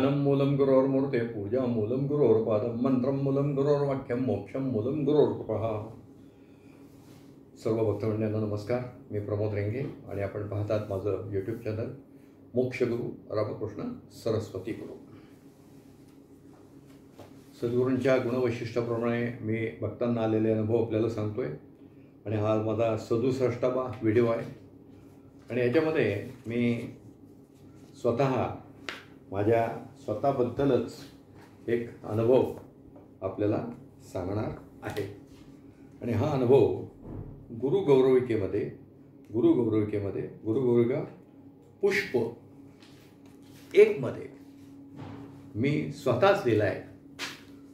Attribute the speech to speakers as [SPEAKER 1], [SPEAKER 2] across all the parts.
[SPEAKER 1] ज्ञानं मूलं गुरोर्मूर्ते पूजा मूलं गुरोर्पादं मंत्रं मूलं गुरोर्वाक्यं मोक्षं मूलं गुरोर्कृपः. सर्व भक्तमंडळींना नमस्कार. मी प्रमोद रेंगे आणि आपण पाहतात माझं यूट्यूब चॅनल मोक्षगुरू रामकृष्ण सरस्वती गुरु. सद्गुरूंच्या गुणवैशिष्ट्याप्रमाणे मी भक्तांना आलेले अनुभव आपल्याला सांगतोय आणि हा माझा 67वा व्हिडिओ आहे. आणि याच्यामध्ये मी माझ्या स्वतःबद्दलच एक अनुभव आपल्याला सांगणार आहे. आणि हा अनुभव गुरुगौरविका पुष्प 1 मध्ये मी स्वतःच लिहिला आहे.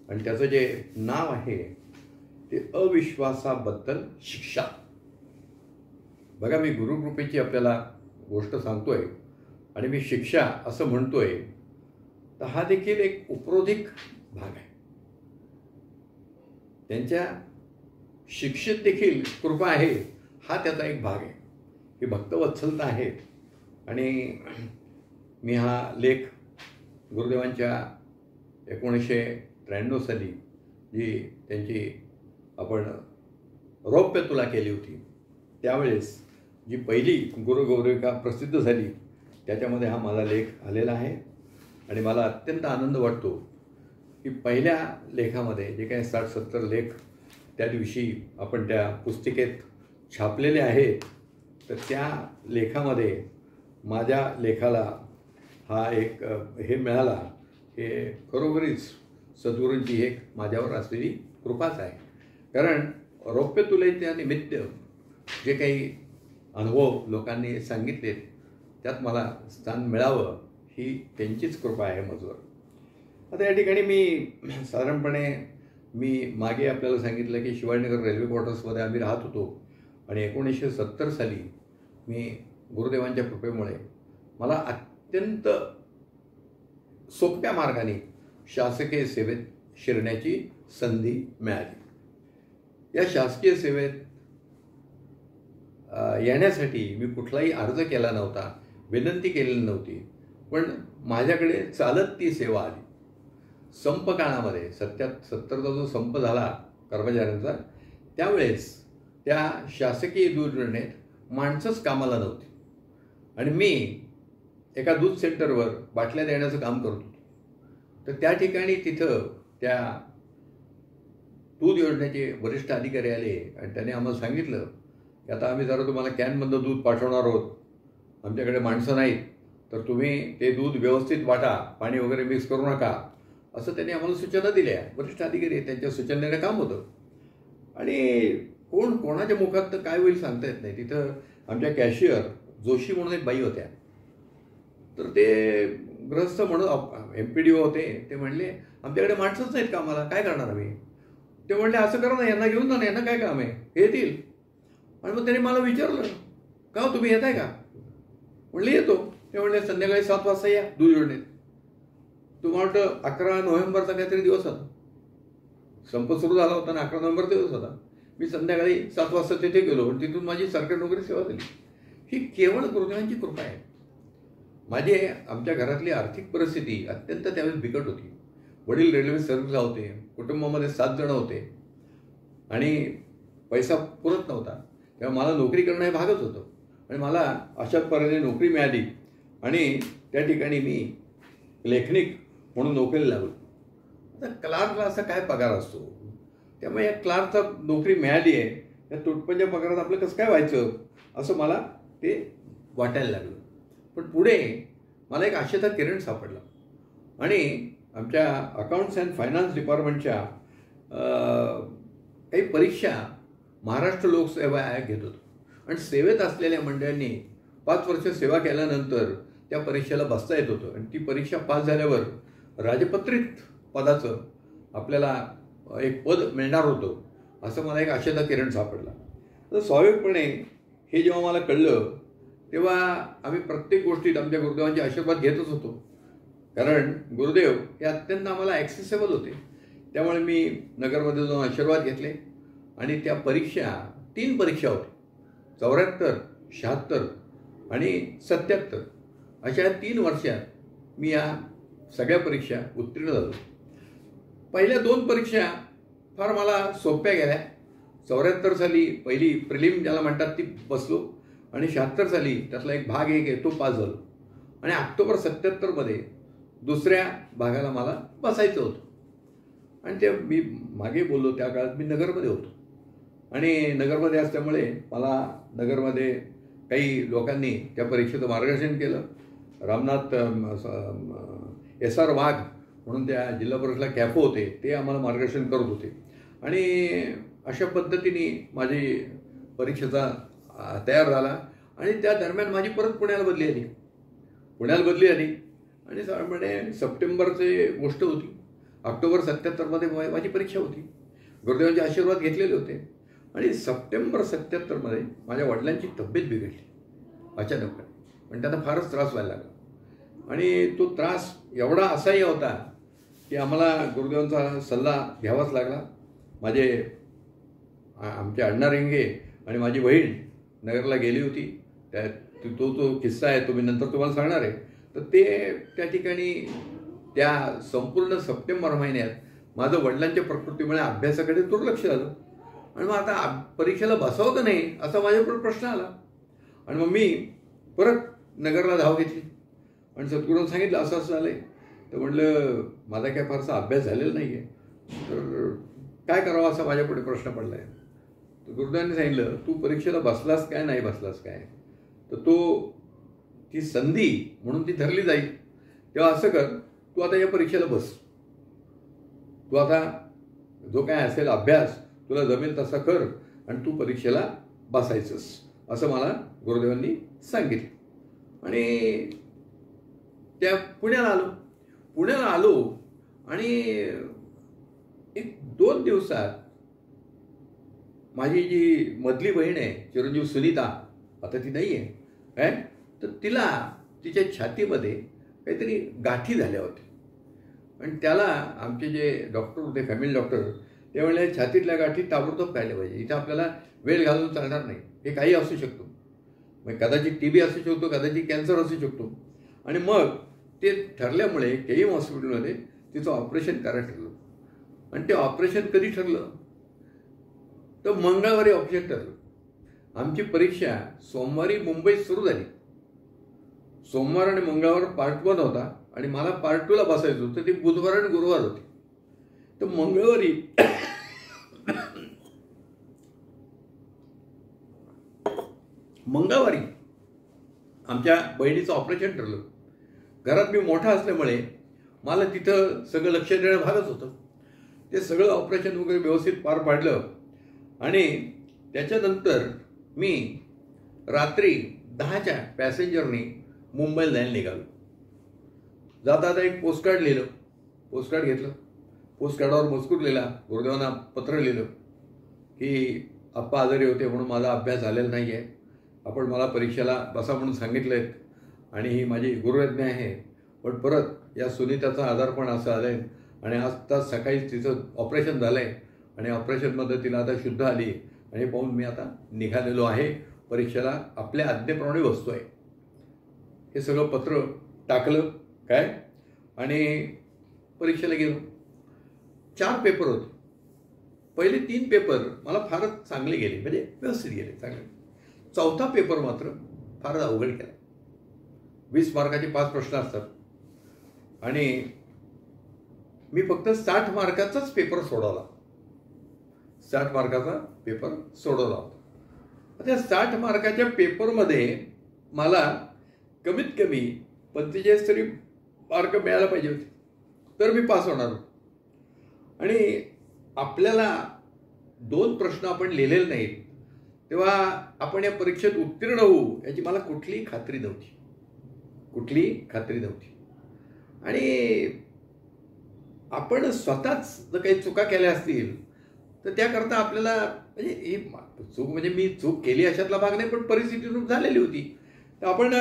[SPEAKER 1] आणि त्याचं जे नाव आहे ते अविश्वासाबद्दल शिक्षा. बघा, मी गुरुकृपेची आपल्याला गोष्ट सांगतोय आणि मी शिक्षा असं म्हणतोय, तर हा देखील एक उपरोधिक भाग आहे. त्यांच्या शिक्षेत देखील कृपा आहे, हा त्याचा एक भाग आहे. ही भक्तवत्सलता आहे. आणि मी हा लेख गुरुदेवांच्या 1993 साली जी त्यांची आपण रौप्य तुला केली होती, त्यावेळेस जी पहिली गुरुगौरविका प्रसिद्ध झाली त्याच्यामध्ये हा माझा लेख आलेला आहे. आणि मला अत्यंत आनंद वाटतो की पहिल्या लेखामध्ये जे काही 60-70 लेख त्या दिवशी आपण त्या पुस्तिकेत छापलेले आहेत, तर त्या लेखामध्ये माझ्या लेखाला हा एक हे मिळाला. हे खरोखरीच सद्गुरूंची एक माझ्यावर असलेली कृपाच आहे. कारण रौप्य तुलेच्या निमित्त जे काही अनुभव लोकांनी सांगितलेत त्यात मला स्थान मिळावं, ही त्यांचीच कृपा आहे माझ्यावर. आता या ठिकाणी मी साधारणपणे मागे आपल्याला सांगितलं की शिवाजीनगर रेल्वे क्वार्टर्समध्ये आम्ही राहत होतो. आणि 1970 साली मी गुरुदेवांच्या कृपेमुळे मला अत्यंत सोप्या मार्गाने शासकीय सेवेत शिरण्याची संधी मिळाली. या शासकीय सेवेत येण्यासाठी मी कुठलाही अर्ज केला नव्हता, विनंती केलेली नव्हती, पण माझ्याकडे चालत ती सेवा आली. संप काळामध्ये 70चा जो संप झाला कर्मचाऱ्यांचा, त्यावेळेस त्या शासकीय दूध गिरणीत माणसंच कामाला नव्हती. आणि मी एका दूध सेंटरवर बाटल्या देण्याचं काम करत होतो. तर त्या ठिकाणी तिथं त्या दूध योजनेचे वरिष्ठ अधिकारी आले आणि त्याने आम्हाला सांगितलं की आता आम्ही जरा तुम्हाला कॅनमधलं दूध पाठवणार आहोत, आमच्याकडे माणसं नाहीत, तर तुम्ही ते दूध व्यवस्थित वाटा, पाणी वगैरे मिक्स करू नका, असं त्यांनी आम्हाला सूचना दिल्या. वरिष्ठ अधिकारी त्यांच्या सूचनेने काम होतं. आणि कोणाच्या मुखात तर काय होईल सांगता येत नाही. तिथं आमच्या कॅशियर जोशी म्हणून एक बाई होत्या. तर ते गृहस्थ म्हणून MPDO होते. ते म्हणले आमच्याकडे माणसंच नाहीत कामाला, काय करणार आम्ही. ते म्हणले असं करा ना, यांना घेऊन जा ना, यांना काय काम आहे, हे येतील. आणि मग त्यांनी मला विचारलं, का तुम्ही येत आहे का. म्हणले येतो. ते म्हणले संध्याकाळी 7 वाजता या दूध योजनेत. तुम्हाला वाटतं 11 नोव्हेंबरचा काहीतरी दिवस होता, संप सुरू झाला होता ना, 11 नोव्हेंबर दिवस होता. मी संध्याकाळी 7 वाजता तिथे गेलो आणि तिथून माझी सरकारी नोकरी सेवा झाली. ही केवळ गुरुदेवांची कृपा आहे. आमच्या घरातली आर्थिक परिस्थिती अत्यंत त्यावेळेस बिकट होती. वडील रेल्वे सर्व्हिसला होते, कुटुंबामध्ये 7 जण होते आणि पैसा पुरत नव्हता. तेव्हा मला नोकरी करणं हे भागच होतं. आणि मला अशा प्रकारे नोकरी मिळाली आणि त्या ठिकाणी मी लेखनिक म्हणून नोकरीला लागलो. आता क्लार्कला असा काय पगार असतो, त्यामुळे या क्लार्कचा नोकरी मिळाली आहे, या तुटपुंज्या पगारात आपलं कसं काय व्हायचं असं मला ते वाटायला लागलं. पण पुढे मला एक आशेचा किरण सापडला. आणि आमच्या अकाउंट्स अँड फायनान्स डिपार्टमेंटच्या काही परीक्षा महाराष्ट्र लोकसेवा आयोग घेत होतो. आणि सेवेत असलेल्या मंडळांनी 5 वर्ष सेवा केल्यानंतर त्या परीक्षेला बसता येत होतं. आणि ती परीक्षा पास झाल्यावर राजपत्रित पदाचं आपल्याला एक पद मिळणार होतं, असं मला एक आशेचा किरण सापडला. तर स्वाभाविकपणे हे जेव्हा मला कळलं तेव्हा आम्ही प्रत्येक गोष्टीत आमच्या गुरुदेवांचे आशीर्वाद घेतच होतो. कारण गुरुदेव हे अत्यंत आम्हाला ॲक्सेसेबल होते. त्यामुळे मी नगरमध्ये जाऊन आशीर्वाद घेतले. आणि त्या परीक्षा 3 परीक्षा होत्या, 74, 76 आणि 77. अशा 3 वर्षात मी या सगळ्या परीक्षा उत्तीर्ण झालो. पहिल्या 2 परीक्षा फार मला सोप्या गेल्या. 74 साली पहिली प्रिलिम ज्याला म्हणतात ती बसलो आणि 76 साली त्यातला एक भाग आहे तो पास झालो. आणि ऑक्टोबर 77मध्ये दुसऱ्या भागाला मला बसायचं होतं. आणि ते मी मागे बोललो त्या काळात मी नगरमध्ये होतो. आणि नगरमध्ये असल्यामुळे मला नगरमध्ये काही लोकांनी त्या परीक्षेचं मार्गदर्शन केलं. रामनाथ SR वाघ म्हणून त्या जिल्हा परिषदेला कॅफो होते, ते आम्हाला मार्गदर्शन करत होते. आणि अशा पद्धतीने माझी परीक्षेचा तयार झाला. आणि त्या दरम्यान माझी परत पुण्याला बदली आली. आणि म्हणजे सप्टेंबरची गोष्ट होती. ऑक्टोबर 77मध्ये माझी परीक्षा होती. गुरुदेवांचे आशीर्वाद घेतलेले होते. आणि सप्टेंबर 77मध्ये माझ्या वडिलांची तब्येत बिघडली अचानकपणे. आणि त्यांना फारच त्रास व्हायला लागला. आणि तो त्रास एवढा असाही होता की आम्हाला गुरुदेवांचा सल्ला घ्यावाच लागला. आमचे अण्णा रेंगे आणि माझी बहीण नगरला गेली होती. तो किस्सा आहे तो मी नंतर तुम्हाला सांगणार आहे. तर ते त्या ठिकाणी त्या संपूर्ण सप्टेंबर महिन्यात माझं वडिलांच्या प्रकृतीमुळे अभ्यासाकडे दुर्लक्ष झालं. आणि मग आता परीक्षेला बसावं का नाही असा माझ्याकडे प्रश्न आला. आणि मग मी परत नगरला धाव घेतली आणि सद्गुरूंना सांगितलं असं झालं आहे. तर म्हटलं माझा काय फारसा अभ्यास झालेला नाही आहे, तर काय करावं असा माझ्यापुढे प्रश्न पडला आहे. तर गुरुदेवांनी सांगितलं तू परीक्षेला बसलास काय नाही बसलास काय, तर ती संधी म्हणून ती धरली जाईल. तेव्हा असं कर, तू आता या परीक्षेला बस. तू आता जो काय असेल अभ्यास तुला जमेल तसा कर आणि तू परीक्षेला बसायचंस असं मला गुरुदेवांनी सांगितलं. आणि त्या पुण्याला आलो आणि 1-2 दिवसात माझी जी मधली बहीण आहे चिरंजीव सुनीता, आता ती नाही आहे काय, तर तिला तिच्या छातीमध्ये काहीतरी गाठी झाल्या होत्या. आणि त्याला आमचे जे डॉक्टर होते फॅमिली डॉक्टर ते म्हणले छातीतल्या गाठी ताबडतोब काढल्या पाहिजे. इथं आपल्याला वेळ घालून चालणार नाही, हे काही असू शकतो. मग कदाचित TB असू शकतो, कदाचित कॅन्सर असू शकतो. आणि मग ते ठरल्यामुळे केईएम हॉस्पिटलमध्ये तिचं ऑपरेशन करायला ठरलं. आणि ते ऑपरेशन कधी ठरलं तर मंगळवारी ऑपरेशन ठरलं. आमची परीक्षा सोमवारी मुंबईत सुरू झाली. सोमवार आणि मंगळवार पार्ट 1 होता आणि मला पार्ट 2ला बसायचं होतं. ते बुधवार आणि गुरुवार होते. तर मंगळवारी आमच्या बहिणीचं ऑपरेशन ठरलं. घरात मी मोठा असल्यामुळे मला तिथं सगळं लक्ष देणं भागच होतं. ते सगळं ऑपरेशन वगैरे व्यवस्थित पार पाडलं. आणि त्याच्यानंतर मी रात्री 10च्या पॅसेंजरनी मुंबईला जायला निघालो. जाता एक पोस्टकार्ड लिहिलं, पोस्टकार्ड घेतलं, पोस्टकार्डावर मजकूर लिहिला, गुरुदेवांना पत्र लिहिलं की आप्पा आजारी होते म्हणून माझा अभ्यास झालेला नाही आहे, आपण मला परीक्षेला बसा म्हणून सांगितलं आहे आणि ही माझी गुरुआज्ञा आहे. पण परत या सुनीताचा आजारपण असं आलं आहे आणि आज सकाळीच तिचं ऑपरेशन झालं आहे आणि ऑपरेशनमध्ये तिला आता शुद्ध आली आणि पाहून मी आता निघालेलो आहे, परीक्षेला आपल्या आज्ञेप्रमाणे बसतो आहे. हे सगळं पत्र टाकलं काय आणि परीक्षेला गेलो. 4 पेपर होते. पहिले 3 पेपर मला फारच चांगले गेले, म्हणजे व्यवस्थित गेले चांगले. 4था पेपर मात्र फारच अवघड गेला. 20 मार्काचे 5 प्रश्न असतात आणि मी फक्त 60 मार्काचाच पेपर सोडवला. 60 मार्काचा पेपर सोडवला होता. त्या 60 मार्काच्या पेपरमध्ये मला कमीत कमी 45 तरी मार्क मिळायला पाहिजे होते, तर मी पास होणार होतो. आणि आपल्याला 2 प्रश्न आपण लिहिलेले नाहीत तेव्हा आपण या परीक्षेत उत्तीर्ण होऊ याची मला कुठलीही खात्री नव्हती. आणि आपण स्वतःच जर काही चुका केल्या असतील तर त्याकरता आपल्याला म्हणजे ही चूक म्हणजे मी चूक केली अशातला भाग नाही, पण परिस्थितीतून झालेली होती. तर आपण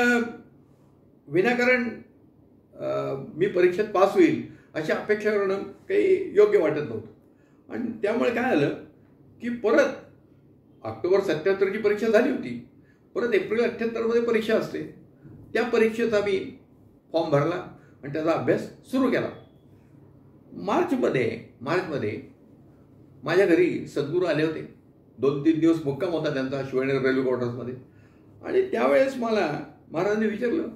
[SPEAKER 1] विनाकारण मी परीक्षेत पास होईल अशी अपेक्षा करणं काही योग्य वाटत नव्हतं. आणि त्यामुळे काय झालं की परत ऑक्टोबर 77ची परीक्षा झाली होती, परत एप्रिल 78मध्ये परीक्षा असते. त्या परीक्षेचा मी फॉर्म भरला. आणि त्याचा अभ्यास सुरू केला. मार्चमध्ये माझ्या घरी सद्गुरू आले होते. 2-3 दिवस मुक्काम होता त्यांचा शिवाजीनगर रेल्वे क्वार्टर्समध्ये. आणि त्यावेळेस मला महाराजांनी विचारलं,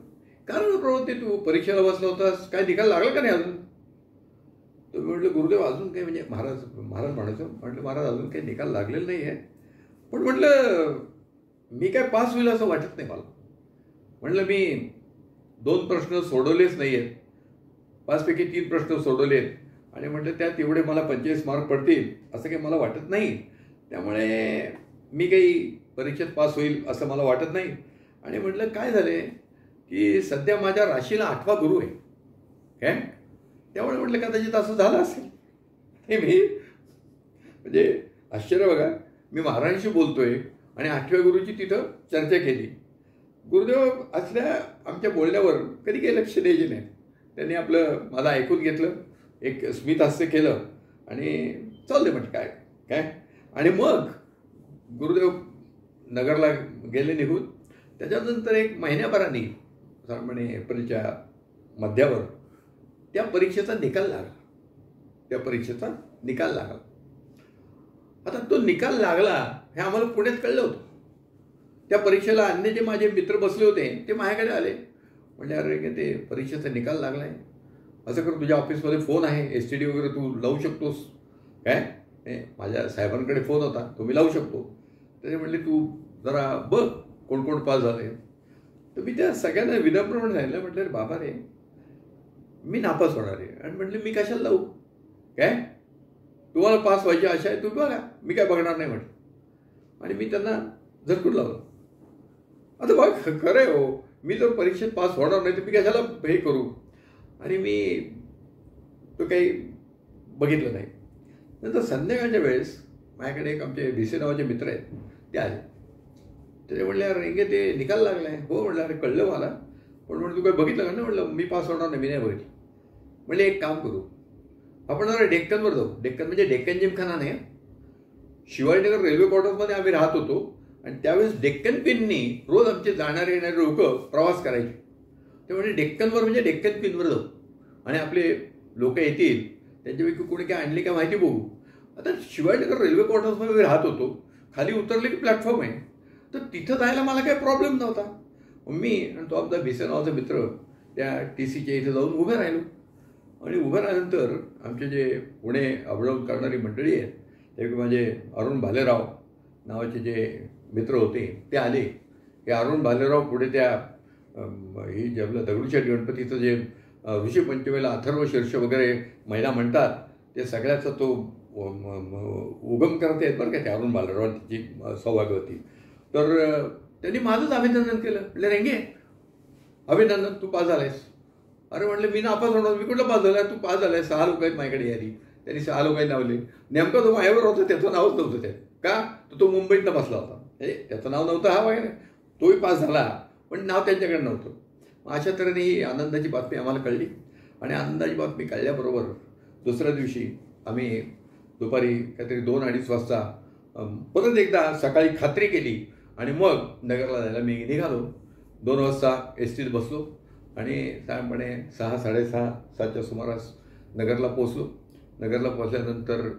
[SPEAKER 1] कारण प्रभू ते तू परीक्षेला बसला होतास, काय निकाल लागला का नाही अजून? तर मी म्हटलं गुरुदेव अजून काही, म्हणजे महाराज म्हटलं महाराज अजून काही निकाल लागलेला नाही आहे, पण म्हटलं मी काय पास होईल असं वाटत नाही मला. म्हटलं मी 2 प्रश्न सोडवलेच नाही आहेत, 5पैकी 3 प्रश्न सोडवले आहेत आणि म्हटलं त्यात एवढे मला 45 मार्क पडतील असं काही मला वाटत नाही. त्यामुळे मी काही परीक्षेत पास होईल असं मला वाटत नाही. आणि म्हटलं काय झाले की सध्या माझ्या राशीला 8वा गुरु आहे काय, त्यामुळे म्हटलं कदाचित असं झालं असेल. हे मी म्हणजे आश्चर्य बघा, मी महाराजांशी बोलतोय आणि 8व्या गुरुची तिथं चर्चा केली. गुरुदेव असल्या आमच्या बोलण्यावर कधी काही लक्ष द्यायचे नाही. त्यांनी माझं ऐकून घेतलं, एक स्मित हास्य केलं आणि चालले म्हटलं काय काय. आणि मग गुरुदेव नगरला गेले निघून. त्याच्यानंतर 1 महिन्याभराने साधारणपणे एप्रिलच्या मध्यावर त्या परीक्षेचा निकाल लागला. आता तो निकाल लागला हे आम्हाला पुण्यात कळलं होतं. त्या परीक्षेला अन्य जे माझे मित्र बसले होते ते माझ्याकडे आले, म्हणजे अरे ते परीक्षेचा निकाल लागला आहे, असं कर तुझ्या ऑफिसमध्ये फोन आहे, STD वगैरे तू लावू शकतोस काय. माझ्या साहेबांकडे फोन होता, तो मी लावू शकतो. तर ते म्हणले तू जरा बघ कोण कोण पास झाले. तर मी त्या सगळ्यांना विनम्रपणे सांगितलं, म्हटलं रे बाबा रे मी नापास होणार आहे. आणि म्हटलं मी कशाला लावू काय, तुम्हाला पास व्हायची आशा आहे तुम्ही बघा, मी काय बघणार नाही म्हटलं. आणि मी त्यांना झटकून लावलं. आता बघ खरं आहे हो, मी जर परीक्षेत पास होणार नाही तर मी कशाला हे करू. आणि मी तो काही बघितलं नाही. नंतर संध्याकाळच्या वेळेस माझ्याकडे एक आमचे VC नावाचे मित्र आहेत, ते आले. ते म्हणले अरे रेंगे ते निकाल लागला आहे. हो म्हटलं अरे कळलं मला, पण म्हणून तू काय बघितलं का? नाही म्हटलं मी पास होणार नाही, मी नाही बघितलं. म्हणले एक काम करू, आपण जरा डेक्कनवर जाऊ. डेक्कन म्हणजे डेक्कन जिमखाना नाही, शिवाजीनगर रेल्वे क्वार्टर्समध्ये आम्ही राहत होतो. आणि त्यावेळेस डेक्कन क्वीननी रोज आमचे जाणारे येणारे लोक प्रवास करायचे. ते म्हणजे डेक्कनवर म्हणजे डेक्कन क्वीनवर जाऊ आणि आपले लोक येतील, त्यांच्यापैकी कोणी काय आणले काय माहिती बघू. आता शिवाजीनगर रेल्वे क्वार्टर्समध्ये मी राहत होतो, खाली उतरले की प्लॅटफॉर्म आहे, तर तिथं जायला मला काही प्रॉब्लेम नव्हता. मी आणि तो आमचा VC नावाचा मित्र त्या TCच्या इथे जाऊन उभे राहिलो. आणि उभं राहिल्यानंतर आमचे जे पुणे अपडाऊन करणारी मंडळी आहेत, ते माझे अरुण भालेराव नावाचे जे मित्र होते ते आले. हे अरुण भालेराव पुढे त्या ही जे आपलं दगडूशेठ गणपतीचं जे ऋषी पंचमीला अथर्व शीर्ष वगैरे महिला म्हणतात, ते सगळ्याचा तो उगम करत आहेत बरं का त्या अरुण भालेराव, तिची सौभाग्यवती. तर त्यांनी माझंच अभिनंदन केलं. म्हटलं रेंगे अभिनंदन, तू पास झालायस. अरे म्हटलं मी नापास होणार, मी कुठलं पास झाला, तू पास झालाय. 6 लोक आहेत माझ्याकडे यादी. त्यांनी 6 लोकांनी लावले. नेमकं तो माझ्यावर होता, त्याचं नावच नव्हतं त्यात. का तो मुंबईतनं बसला होता, त्याचं नाव नव्हतं हा वगैरे. तोही पास झाला पण नाव त्यांच्याकडे नव्हतं. अशा तऱ्हेने ही आनंदाची बातमी आम्हाला कळली. आणि आनंदाची बातमी कळल्याबरोबर दुसऱ्या दिवशी आम्ही दुपारी काहीतरी 2-2:30 वाजता परत एकदा सकाळी खात्री केली आणि मग नगरला जायला मी निघालो. 2 वाजता STत बसलो आणि साधारणपणे 6-6:30-7च्या सुमारास नगरला पोचलो. नगरला पोचल्यानंतर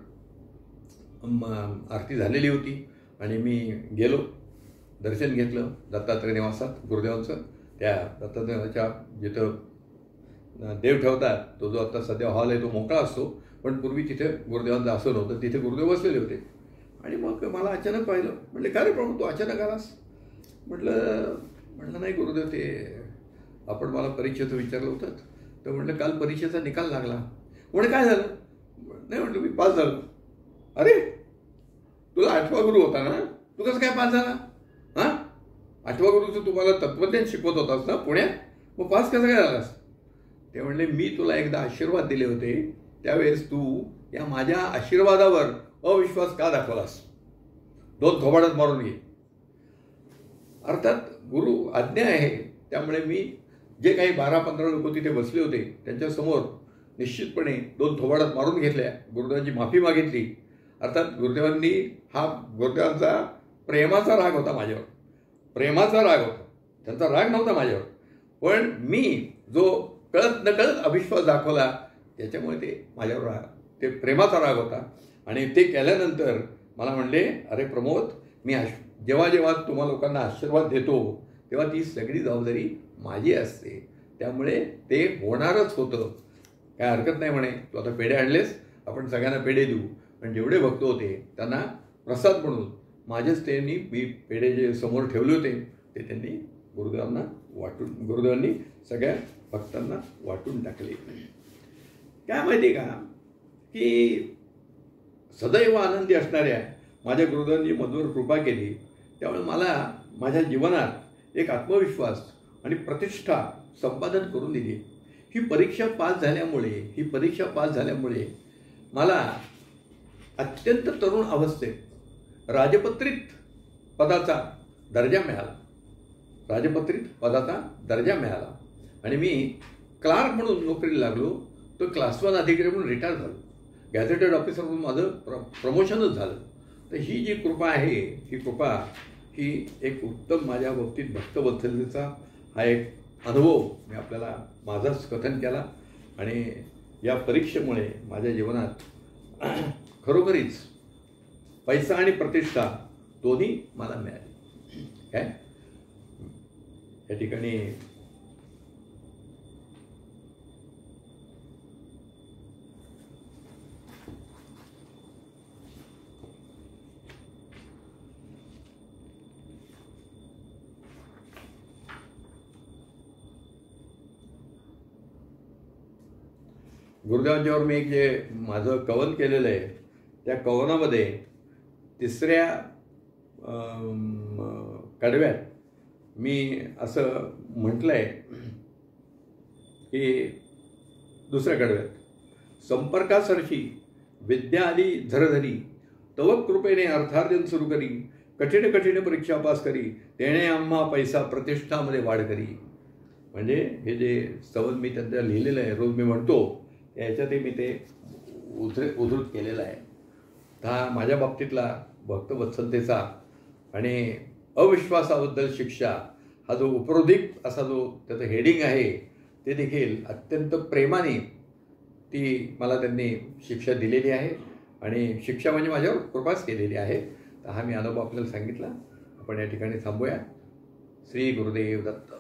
[SPEAKER 1] आरती झालेली होती आणि मी गेलो, दर्शन घेतलं दत्तात्रय निवासात गुरुदेवांचं. त्या दत्तात्रयाच्या जिथं देव ठेवतात तो जो आता सध्या हॉल आहे तो मोकळा असतो, पण पूर्वी तिथे गुरुदेवांचं आसन होतं, तिथे गुरुदेव बसलेले होते. आणि मग मला अचानक पाहिलं. म्हटलं काय रे प्रभू तू अचानक आलास? म्हटलं नाही गुरुदेव, ते आपण मला परीक्षेचं विचारलं होतं. तर म्हटलं काल परीक्षेचा निकाल लागला. म्हणजे काय झालं? नाही म्हटलं मी पास झालो. अरे तुला 8वा गुरु होता ना, तू कसं काय पास झाला? हां 8वा गुरुचं तुम्हाला तत्वज्ञान शिकवत होतास ना पुण्यात, मग पास कसं काय झालास? ते म्हणले मी तुला एकदा आशीर्वाद दिले होते, त्यावेळेस तू या माझ्या आशीर्वादावर अविश्वास का दाखवलास? 2 थोबाडात मारून घे. अर्थात गुरु आज्ञा आहे, त्यामुळे मी जे काही 12-15 लोक तिथे बसले होते त्यांच्यासमोर निश्चितपणे 2 थोबाडात मारून घेतल्या, गुरुदेवांची माफी मागितली. अर्थात गुरुदेवांनी हा गुरुदेवांचा प्रेमाचा राग होता माझ्यावर, प्रेमाचा राग होता, त्यांचा राग नव्हता माझ्यावर. पण मी जो कळत नकळत अविश्वास दाखवला, त्याच्यामुळे ते माझ्यावर राग, ते प्रेमाचा राग होता. आणि ते केल्यानंतर मला म्हणले, अरे प्रमोद, मी जेव्हा जेव्हा तुम्हा लोकांना आशीर्वाद देतो तेव्हा ती सगळी जबाबदारी माझी असते, त्यामुळे ते होणारच होतं, काय हरकत नाही म्हणे. तू आता पेढे आणलेस, आपण सगळ्यांना पेढे देऊ. पण जेवढे भक्त होते त्यांना प्रसाद म्हणून माझेच त्यांनी, मी पेढे जे समोर ठेवले होते ते त्यांनी गुरुदेवांनी सगळ्या भक्तांना वाटून टाकले. काय माहिती का, की सदैव आनंदी असणाऱ्या माझ्या गुरुदेवांनी मधुर कृपा केली, त्यामुळे मला माझ्या जीवनात एक आत्मविश्वास आणि प्रतिष्ठा संपादन करून दिली. ही परीक्षा पास झाल्यामुळे मला अत्यंत तरुण अवस्थेत राजपत्रित पदाचा दर्जा मिळाला आणि मी क्लार्क म्हणून नोकरीला लागलो. तो क्लास 1 अधिकारी म्हणून रिटायर झालो. गॅझेटेड ऑफिसर म्हणून माझं प्रमोशनच झालं. तर ही जी कृपा आहे, ही एक उत्तम माझ्या बाबतीत भक्तवत्सलतेचा हा एक अनुभव मी आपल्याला माझाच कथन केला. आणि या परीक्षेमुळे माझ्या जीवनात खरोखरीच पैसा आणि प्रतिष्ठा दोन्ही मला मिळाली. काय या ठिकाणी गुरुदेवांच्यावर मी एक जे माझं कवन केलेलं आहे, त्या कवनामध्ये 3ऱ्या कडव्यात मी असं म्हटलं आहे की 2ऱ्या कडव्यात, संपर्कासरशी विद्या आली झरझरी, तव कृपेने अर्थार्जन सुरू करी, कठीण कठीण परीक्षा पास करी, तेणे आम्हा पैसा प्रतिष्ठामध्ये वाढ करी. म्हणजे हे जे स्तवन मी त्यांच्या लिहिलेलं आहे, रोज मी म्हणतो, याच्यातही मी ते उद्धृत केलेलं आहे. हा माझ्या बाबतीतला भक्तवत्सलतेचा आणि अविश्वासाबद्दल शिक्षा हा जो उपरोधिक असा जो त्याचं हेडिंग आहे, ते देखील अत्यंत प्रेमाने ती मला त्यांनी शिक्षा दिलेली आहे. आणि शिक्षा म्हणजे माझ्यावर कृपाच केलेली आहे. तर हा मी अनुभव आपल्याला सांगितला. आपण या ठिकाणी थांबूया. श्री गुरुदेव दत्त.